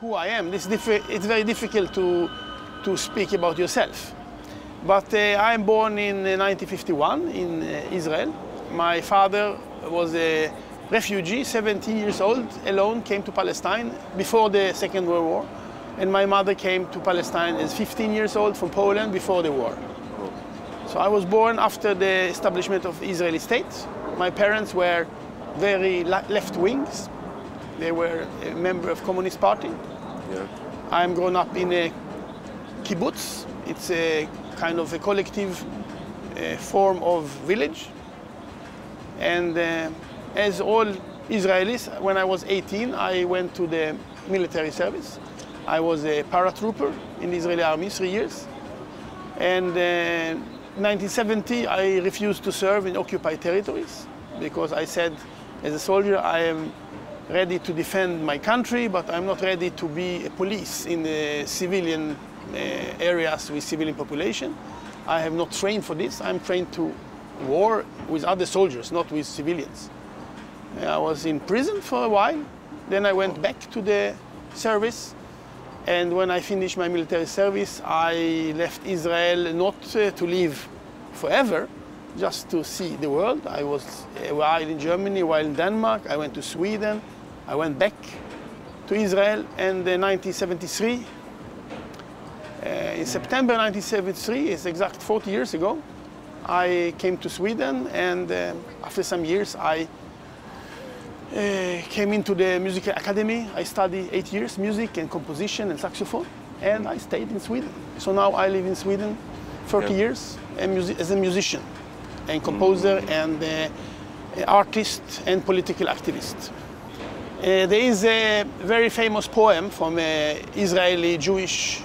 who I am. It's very difficult to speak about yourself. But I'm born in 1951 in Israel. My father was a refugee, 17 years old, alone, came to Palestine before the Second World War. And my mother came to Palestine as 15 years old from Poland before the war. So I was born after the establishment of the Israeli state. My parents were very left wings. They were a member of Communist Party. Yeah. I'm grown up in a kibbutz. It's a kind of a collective form of village. And as all Israelis, when I was 18, I went to the military service. I was a paratrooper in the Israeli army, 3 years. And in 1970, I refused to serve in occupied territories because I said, as a soldier, I am ready to defend my country, but I'm not ready to be a police in the civilian areas with civilian population. I have not trained for this. I'm trained to war with other soldiers, not with civilians. I was in prison for a while. Then I went back to the service. And when I finished my military service, I left Israel not to live forever, just to see the world. I was a while in Germany, a while in Denmark. I went to Sweden. I went back to Israel. And in 1973, in September 1973, it's exact 40 years ago, I came to Sweden. And after some years, I came into the musical academy. I studied 8 years music and composition and saxophone, and I stayed in Sweden. So now I live in Sweden 30 years as a musician and composer and artist and political activist. There is a very famous poem from an Israeli Jewish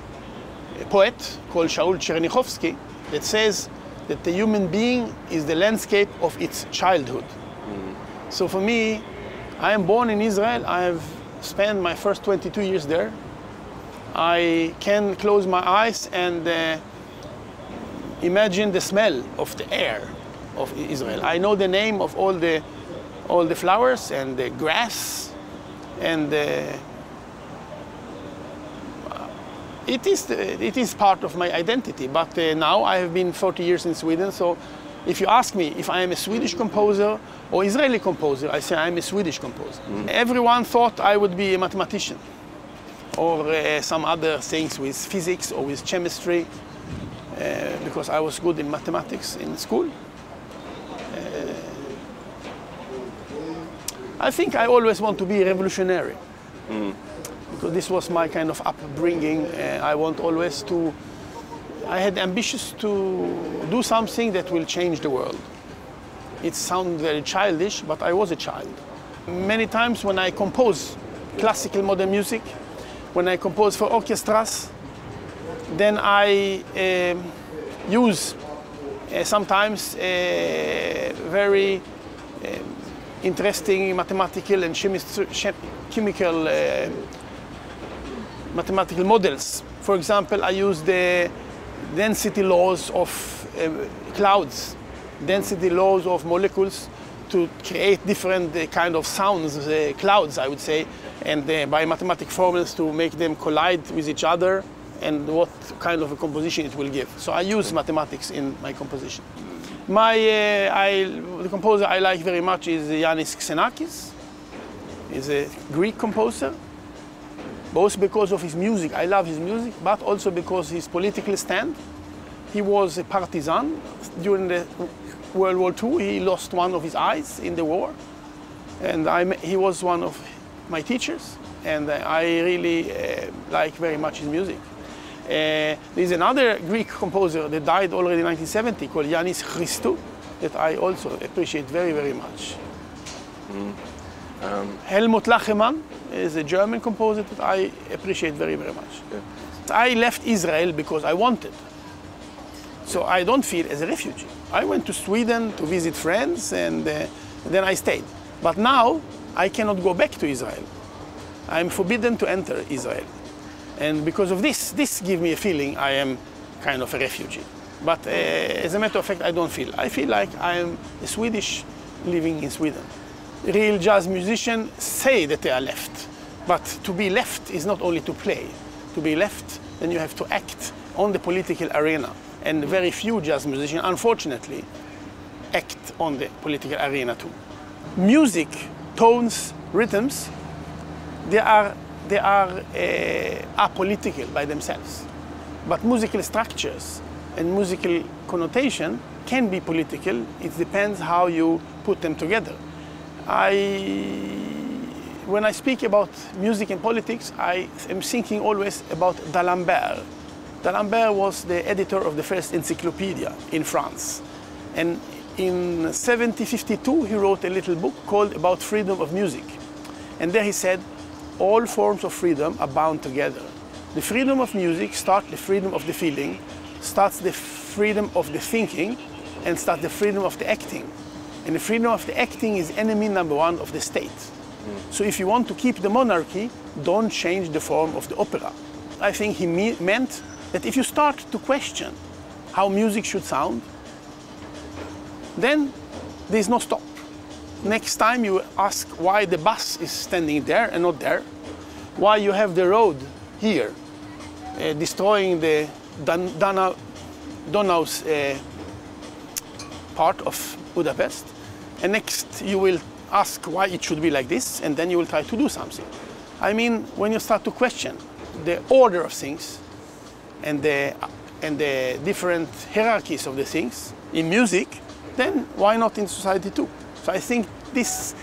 poet called Shaul Chernichovsky that says that the human being is the landscape of its childhood. So for me, I am born in Israel. I have spent my first 22 years there. I can close my eyes and imagine the smell of the air of Israel. I know the name of all the flowers and the grass, and it is part of my identity. But now I have been 40 years in Sweden, so if you ask me if I am a Swedish composer or Israeli composer, I say I'm a Swedish composer. Everyone thought I would be a mathematician or some other things with physics or with chemistry because I was good in mathematics in school. I think I always want to be a revolutionary because this was my kind of upbringing. I had ambitions to do something that will change the world. It sounds very childish, but I was a child. Many times when I compose classical modern music, when I compose for orchestras, then I use sometimes very interesting mathematical and chemical mathematical models. For example, I use the density laws of clouds, density laws of molecules to create different kind of sounds, clouds, I would say, and by mathematical formulas to make them collide with each other and what kind of a composition it will give. So I use mathematics in my composition. The composer I like very much is Yannis Xenakis. He's a Greek composer, both because of his music, I love his music, but also because his political stand. He was a partisan. During the World War II, he lost one of his eyes in the war. And he was one of my teachers, and I really like very much his music. There's another Greek composer that died already in 1970 called Yannis Christou that I also appreciate very, very much. Helmut Lachemann is a German composer that I appreciate very, very much. Yeah. I left Israel because I wanted. So I don't feel as a refugee. I went to Sweden to visit friends and then I stayed. But now I cannot go back to Israel. I'm forbidden to enter Israel. And because of this gives me a feeling I am kind of a refugee. But as a matter of fact, I don't feel. I feel like I am a Swedish living in Sweden. Real jazz musicians say that they are left, But to be left is not only to play. To be left, then you have to act on the political arena. And very few jazz musicians, unfortunately, act on the political arena too. Music, tones, rhythms, they are apolitical by themselves. But musical structures and musical connotation can be political. It depends how you put them together. When I speak about music and politics, I am thinking always about D'Alembert. D'Alembert was the editor of the first encyclopedia in France. And in 1752, he wrote a little book called About Freedom of Music. And there he said, all forms of freedom are bound together. The freedom of music starts the freedom of the feeling, starts the freedom of the thinking, and starts the freedom of the acting. And the freedom of the acting is enemy number one of the state. So if you want to keep the monarchy, don't change the form of the opera. I think he meant that if you start to question how music should sound, then there's no stop. Next time you ask why the bus is standing there and not there, why you have the road here, destroying the Donau's part of Budapest, and next you will ask why it should be like this, and then you will try to do something. I mean, when you start to question the order of things and the different hierarchies of the things in music, then why not in society too? So I think this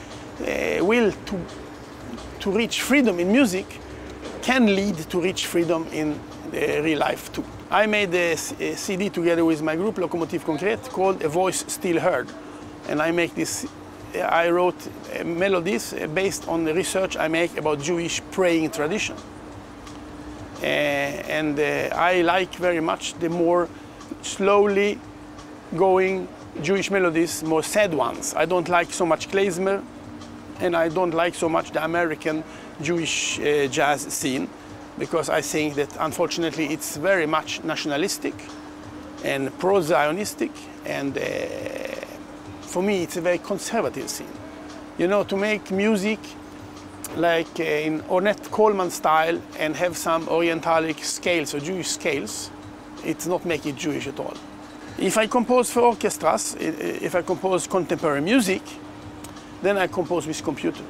will to reach freedom in music can lead to reach freedom in real life too. I made a CD together with my group Lokomotiv Konkret called A Voice Still Heard, and I wrote melodies based on the research I make about Jewish praying tradition. I like very much the more slowly going Jewish melodies, more sad ones. I don't like so much klezmer, and I don't like so much the American Jewish jazz scene, because I think that unfortunately it's very much nationalistic and pro-Zionistic, and for me it's a very conservative scene. You know, to make music like in Ornette Coleman style and have some Orientalic scales or Jewish scales, it's not make it Jewish at all. If I compose for orchestras, if I compose contemporary music, then I compose with computer.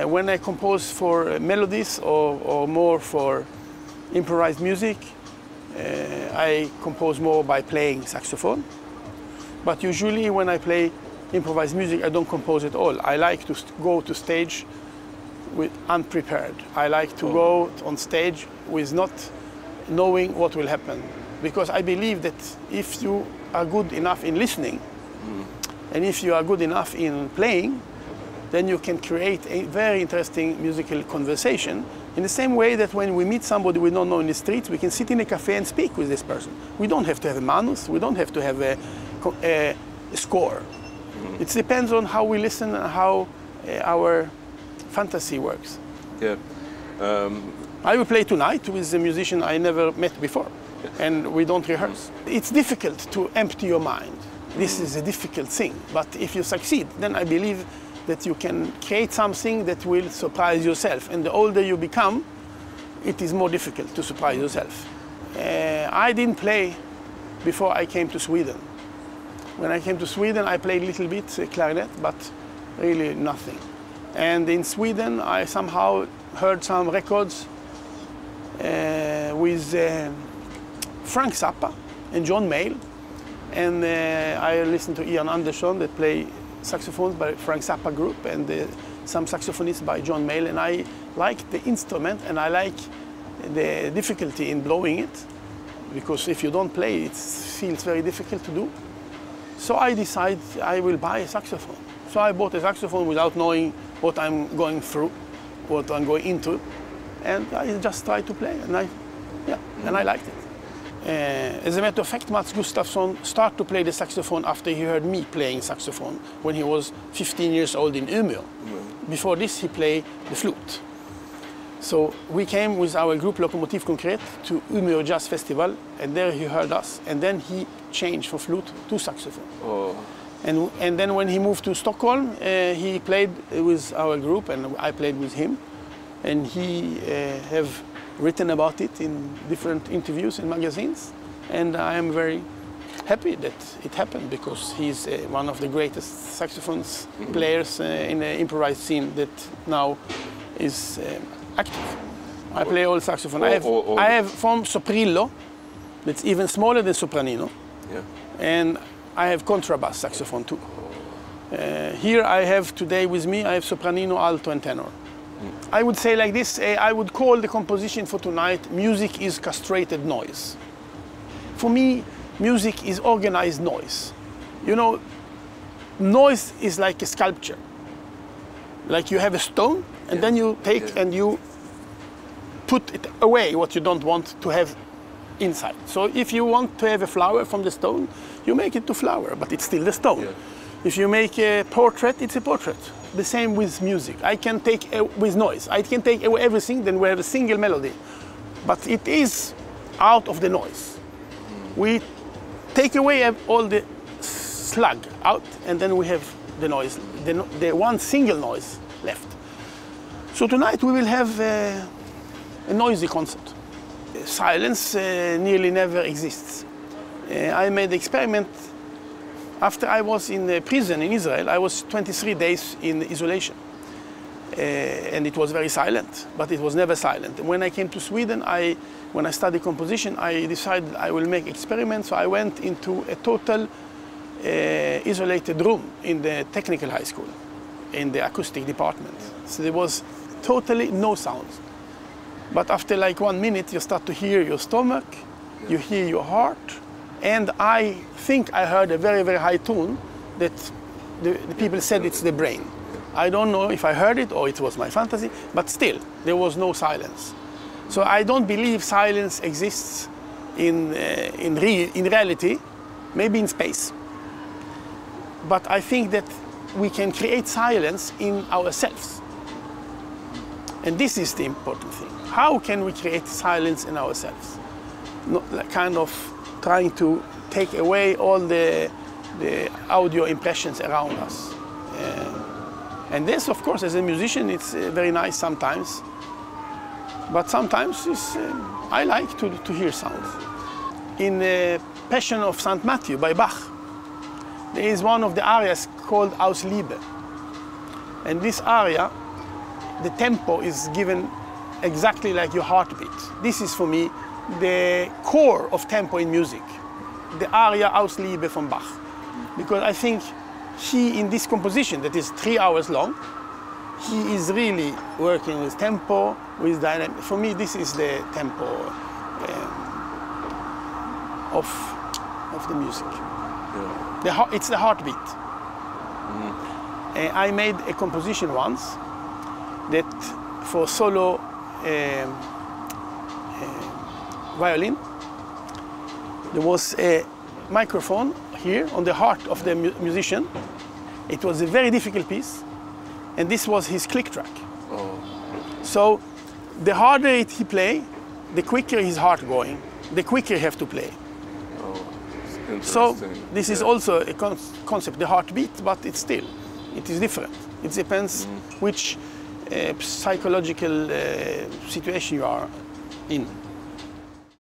When I compose for melodies or more for improvised music, I compose more by playing saxophone. But usually when I play improvised music, I don't compose at all. I like to go to stage with unprepared. I like to go on stage with not knowing what will happen. Because I believe that if you are good enough in listening, and if you are good enough in playing, then you can create a very interesting musical conversation in the same way that when we meet somebody we don't know in the streets, we can sit in a cafe and speak with this person. We don't have to have a manus, we don't have to have a score. It depends on how we listen and how our fantasy works. Yeah. I will play tonight with a musician I never met before, and we don't rehearse. It's difficult to empty your mind. This is a difficult thing, but if you succeed, then I believe that you can create something that will surprise yourself. And the older you become, it is more difficult to surprise yourself. I didn't play before I came to Sweden. When I came to Sweden, I played a little bit clarinet, but really nothing. And in Sweden, I somehow heard some records with Frank Zappa and John Mayall. And I listened to Ian Anderson that play saxophones by Frank Zappa group, and some saxophonists by John Mayall. And I like the instrument, and I like the difficulty in blowing it, because if you don't play, it feels very difficult to do. So I decided I will buy a saxophone. So I bought a saxophone without knowing what I'm going through, what I'm going into, and I just tried to play, and I liked it. As a matter of fact, Mats Gustafsson started to play the saxophone after he heard me playing saxophone when he was 15 years old in Umeå. Before this, he played the flute. So we came with our group Lokomotiv Konkret to Umeå Jazz Festival, and there he heard us, and then he changed from flute to saxophone. Oh. And then when he moved to Stockholm, he played with our group, and I played with him. and he have written about it in different interviews in magazines. And I am very happy that it happened, because he's one of the greatest saxophones players in the improvised scene that now is active. I play all saxophone. I have from soprillo, that's even smaller than sopranino, and I have contrabass saxophone too. Here I have today with me, I have sopranino, alto, and tenor. I would say like this, I would call the composition for tonight, music is castrated noise. For me, music is organized noise. You know, noise is like a sculpture. Like you have a stone, and then you take and you put it away, what you don't want to have inside. So if you want to have a flower from the stone, you make it to flower, but it's still the stone. Yeah. If you make a portrait, it's a portrait. The same with music. I can take with noise. I can take away everything, then we have a single melody. But it is out of the noise. We take away all the slug out, and then we have the noise, the one single noise left. So tonight we will have a noisy concert. Silence nearly never exists. I made the experiment after I was in prison in Israel. I was 23 days in isolation. And it was very silent, but it was never silent. When I came to Sweden, when I studied composition, I decided I will make experiments. So I went into a total isolated room in the technical high school, in the acoustic department. So there was totally no sounds. But after like 1 minute, you start to hear your stomach, you hear your heart, and I think I heard a very, very high tune that the people said it's the brain. I don't know if I heard it or it was my fantasy, but still, there was no silence. So I don't believe silence exists in reality, maybe in space. But I think that we can create silence in ourselves. And this is the important thing. How can we create silence in ourselves? Not like kind of trying to take away all the audio impressions around us. And this, of course, as a musician, it's very nice sometimes. But sometimes I like to hear sounds. In the Passion of St. Matthew by Bach, there is one of the arias called Aus Liebe. And this aria, the tempo is given exactly like your heartbeat. This is, for me, the core of tempo in music. The aria Aus Liebe from Bach. Because I think he, in this composition that is 3 hours long, he is really working with tempo, with dynamic. For me, this is the tempo of the music. Yeah. It's the heartbeat. I made a composition once that for solo violin, there was a microphone here on the heart of the musician. It was a very difficult piece, and this was his click track. Oh. So the harder he play, the quicker his heart going, the quicker you have to play. Oh, so this is also a concept, the heartbeat, but it is different. It depends which psychological situation you are in.